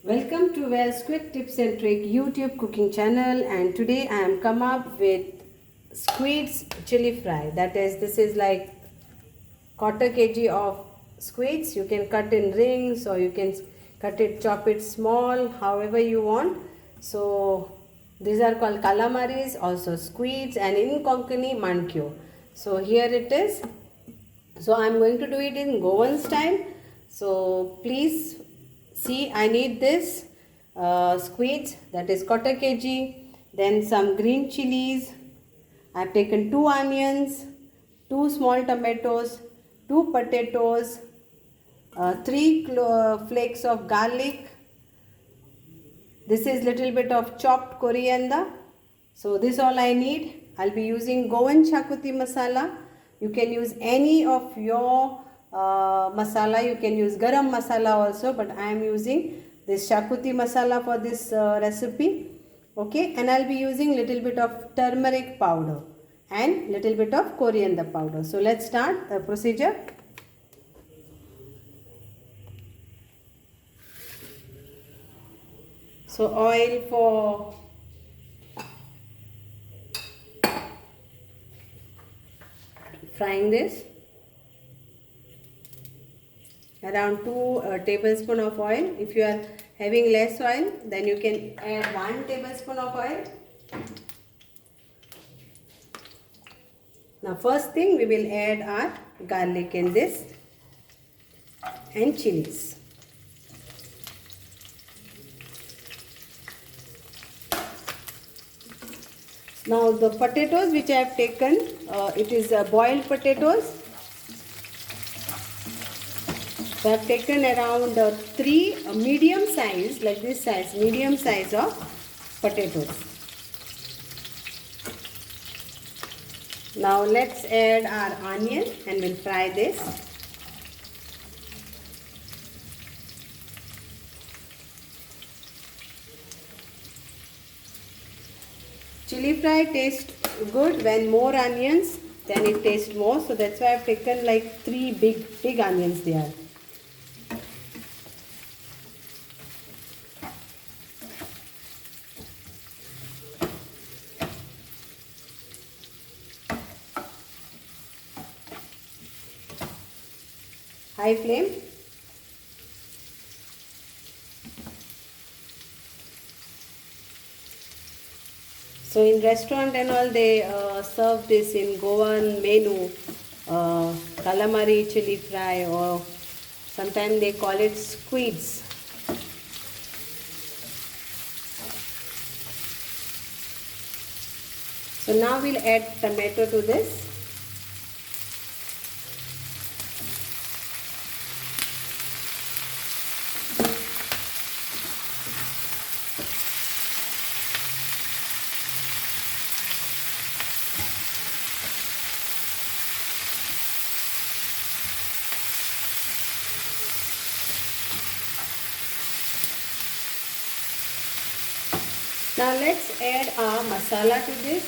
Welcome to Well's Quick Tips and Trick YouTube cooking channel, and today I am come up with Squids Chilli fry. This is like quarter kg of squids. You can cut in rings or you can chop it small, however you want. So these are called calamaris, also squids, and in Konkani mankyo. So here it is. So I am going to do it in Goan style. So please see, I need this squids, that is quarter kg, then some green chilies. I have taken 2 onions, 2 small tomatoes, 2 potatoes, 3 flakes of garlic. This is little bit of chopped coriander. So this all I need. I'll be using Goan Xacuti Masala. You can use any of your masala. You can use garam masala also, but I am using this chakuti masala for this recipe. Okay, and I'll be using little bit of turmeric powder and little bit of coriander powder. So let's start the procedure. So oil for frying this, around 2 tablespoons of oil. If you are having less oil, then you can add 1 tablespoon of oil. Now first thing, we will add our garlic in this and chilies. Now the potatoes which I have taken, it is boiled potatoes. So I have taken around 3 medium size, like this size, medium size of potatoes. Now let's add our onion and we'll fry this. Chili fry tastes good when more onions, then it tastes more. So that's why I've taken like 3 big onions there. High flame. So in restaurant and all, they serve this in Goan menu, calamari chili fry, or sometimes they call it squids. So now we'll add tomato to this. Now let's add our masala to this.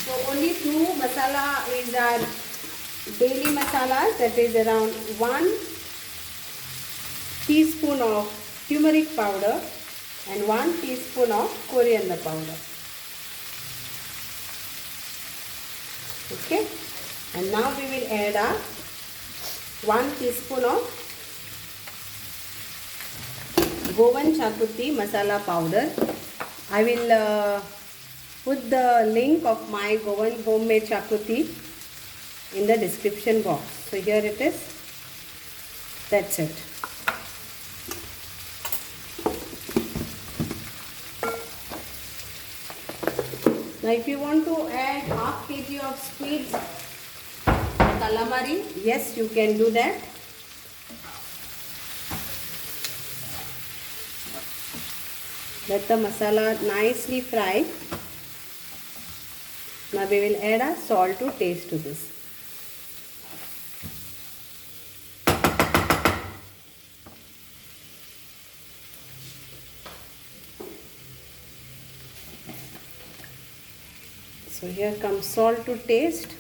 So only 2 masala is our daily masalas, that is around 1 teaspoon of turmeric powder and 1 teaspoon of coriander powder. Okay, and now we will add our 1 teaspoon of Goan Xacuti Masala powder. I will put the link of my Goan homemade chakuti in the description box. So here it is. That's it. Now if you want to add half kg of squids calamari, yes, you can do that. Let the masala nicely fry. Now we will add a salt to taste to this. So here comes salt to taste.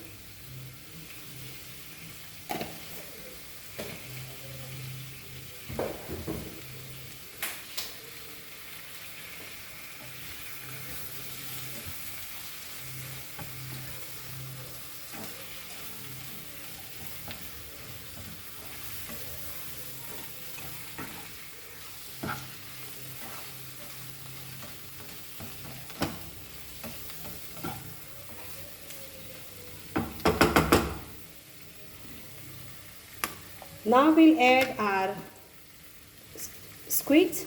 Now we'll add our squids.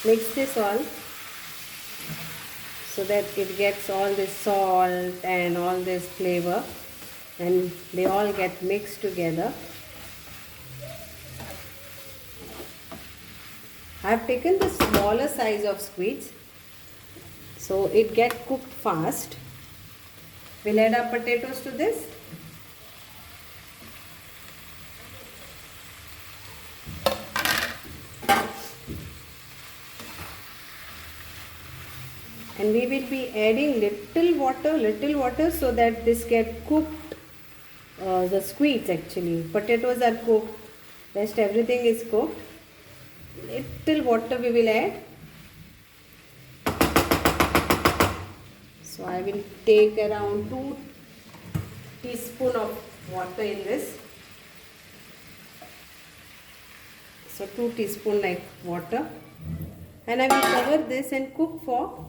Mix this all so that it gets all this salt and all this flavor and they all get mixed together. I have taken the smaller size of squids so it gets cooked fast. We'll add our potatoes to this. And we will be adding little water so that this get cooked. The squids actually, potatoes are cooked, rest everything is cooked. Little water we will add. So I will take around 2 teaspoons of water in this. So 2 teaspoons like water, and I will cover this and cook for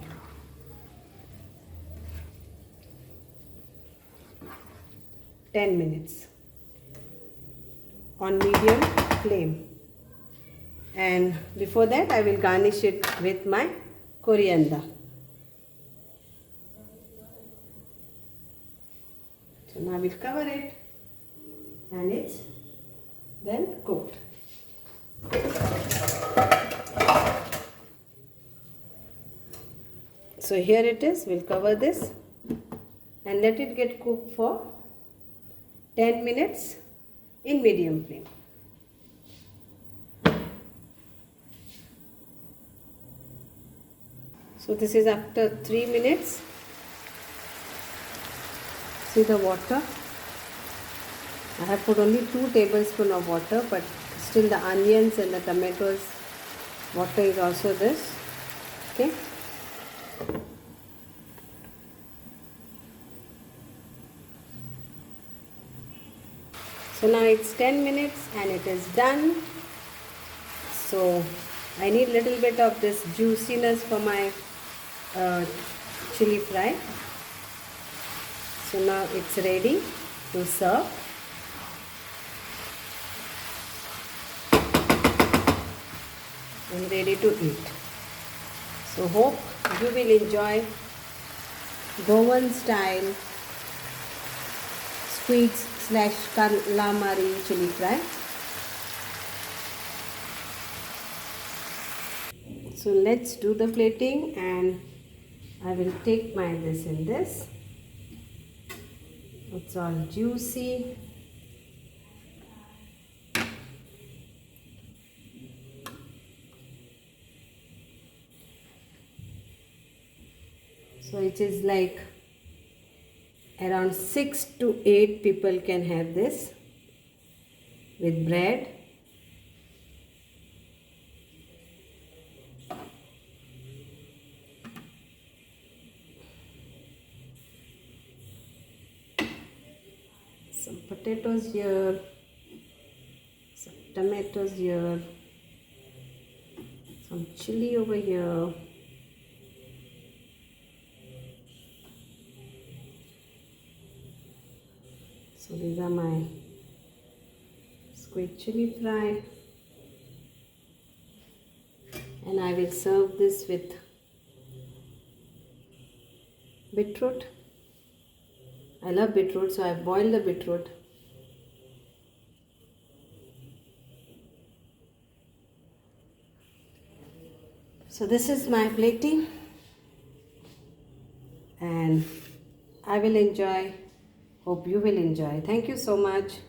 10 minutes on medium flame. And before that I will garnish it with my coriander. So now I will cover it and it's then cooked. So here it is, we'll cover this and let it get cooked for 10 minutes in medium flame. So this is after 3 minutes. See the water. I have put only 2 tablespoons of water, but still the onions and the tomatoes water is also this. Okay. So now it's 10 minutes and it is done. So I need little bit of this juiciness for my chili fry. So now it's ready to serve. And ready to eat. So hope you will enjoy Goan style Squids Calamari chili fry. So let's do the plating, and I will take my this in this. It's all juicy. So it is like around 6 to 8 people can have this with bread. Some potatoes here, some tomatoes here, some chili over here. So these are my squid chili fry, and I will serve this with beetroot. I love beetroot, so I boiled the beetroot. So this is my plating, and I will enjoy. Hope you will enjoy. Thank you so much.